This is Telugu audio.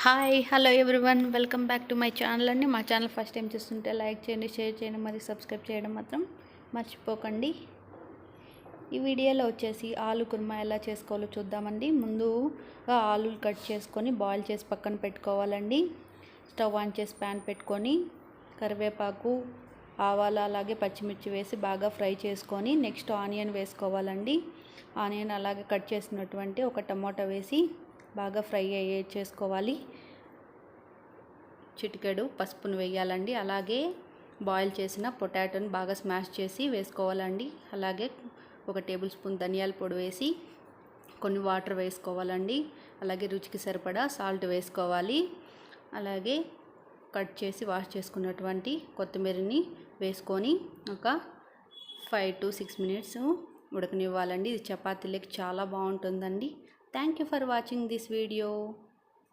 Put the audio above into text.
Hi hello everyone welcome back to my channel అండి. మా ఛానల్ ఫస్ట్ టైం చూస్తుంటే లైక్ చేయండి, షేర్ చేయండి, మరి సబ్స్క్రైబ్ చేయడం మాత్రం మర్చిపోకండి. ఈ వీడియోలో వచ్చేసి ఆలు కుర్మా ఎలా చేసుకోవాలో చూద్దామండి. ముందుగా ఆలులు కట్ చేసుకొని బాయిల్ చేసి పక్కన పెట్టుకోవాలండి. స్టవ్ ఆన్ చేసి ప్యాన్ పెట్టుకొని కరివేపాకు, ఆవాలు అలాగే పచ్చిమిర్చి వేసి బాగా ఫ్రై చేసుకొని నెక్స్ట్ ఆనియన్ వేసుకోవాలండి. ఆనియన్ అలాగే కట్ చేసినటువంటి ఒక టమోటా వేసి బాగా ఫ్రై చేసుకోవాలి. చిటికెడు పసుపును వేయాలండి. అలాగే బాయిల్ చేసిన పొటాటోని బాగా స్మాష్ చేసి వేసుకోవాలండి. అలాగే 1 టేబుల్ స్పూన్ ధనియాల పొడి వేసి కొన్ని వాటర్ వేసుకోవాలండి. అలాగే రుచికి సరిపడా సాల్ట్ వేసుకోవాలి. అలాగే కట్ చేసి వాష్ చేసుకున్నటువంటి కొత్తిమీరని వేసుకొని ఒక 5 to 6 మినిట్స్ ఉడకనివ్వాలండి. ఇది చపాతీలకి చాలా బాగుంటుందండి. Thank you for watching this video.